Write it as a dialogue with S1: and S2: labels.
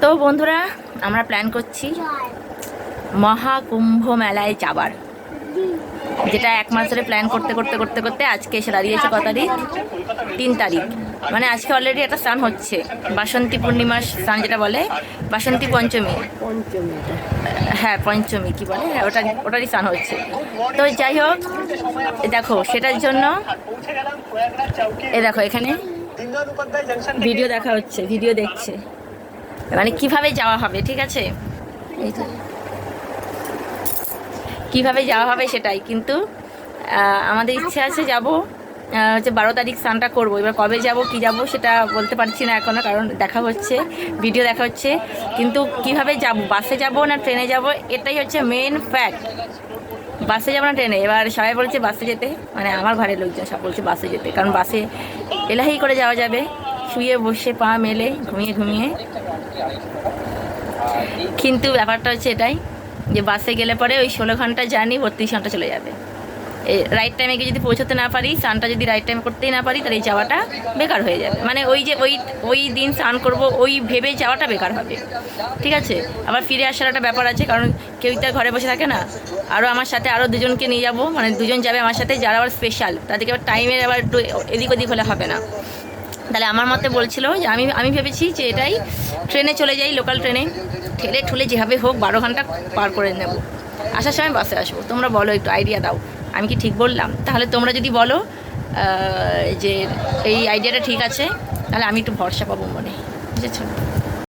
S1: তো বন্ধুরা আমরা প্ল্যান করছি মহাকুম্ভ মেলায় যাবার, যেটা এক মাস ধরে প্ল্যান করতে করতে করতে করতে আজকে এসে দাঁড়িয়েছে কত তারিখ, 3 তারিখ। মানে আজকে অলরেডি একটা স্নান হচ্ছে, বাসন্তী পূর্ণিমার স্নান যেটা বলে, বাসন্তী পঞ্চমী, হ্যাঁ পঞ্চমী কি বলে, হ্যাঁ ওটারই স্নান হচ্ছে। তো যাই হোক, দেখো সেটার জন্য দেখো এখানে ভিডিও দেখা হচ্ছে, ভিডিও দেখছে, মানে কিভাবে যাওয়া হবে, ঠিক আছে, এই তো কীভাবে যাওয়া হবে সেটাই। কিন্তু আমাদের ইচ্ছে আছে যাব, হচ্ছে 12 তারিখ স্নানটা করবো। এবার কবে যাব কি যাব সেটা বলতে পারছি না এখনও, কারণ দেখা হচ্ছে, ভিডিও দেখা হচ্ছে। কিন্তু কিভাবে যাব, বাসে যাব না ট্রেনে যাব, এটাই হচ্ছে মেন ফ্যাক্ট। বাসে যাবো না ট্রেনে। এবার সবাই বলছে বাসে যেতে, মানে আমার ঘরের লোকজন সব বলছে বাসে যেতে, কারণ বাসে এলাহি করে যাওয়া যাবে, শুয়ে বসে পা মেলে ঘুমিয়ে ঘুমিয়ে। কিন্তু ব্যাপারটা হচ্ছে এটাই যে বাসে গেলে পরে ওই 16 ঘন্টা জার্নি 32 ঘন্টা চলে যাবে। রাইট টাইমে গিয়ে যদি পৌঁছতে না পারি, স্নানটা যদি রাইট টাইমে করতেই না পারি, তাহলে এই যাওয়াটা বেকার হয়ে যাবে। মানে ওই যে ওই দিন স্নান করবো ওই ভেবে যাওয়াটা বেকার হবে, ঠিক আছে। আবার ফিরে আসার একটা ব্যাপার আছে, কারণ কেউই তো ঘরে বসে থাকে না। আরও আমার সাথে আরও দুজনকে নিয়ে যাব, মানে দুজন যাবে আমার সাথে, যারা আবার স্পেশাল, তাদেরকে আবার টাইমের আবার একটু এদিক ওদিক হলে হবে না। তাহলে আমার মতে বলছিল যে আমি ভেবেছি যে এটাই ট্রেনে চলে যাই, লোকাল ট্রেনে ঠেলে ঠুলে যেভাবে হোক 12 ঘন্টা পার করে নেব, আসার সময় বাসে আসবো। তোমরা বলো, একটু আইডিয়া দাও, আমি কি ঠিক বললাম? তাহলে তোমরা যদি বলো যে এই আইডিয়াটা ঠিক আছে, তাহলে আমি একটু ভরসা পাবো মনে, বুঝেছো।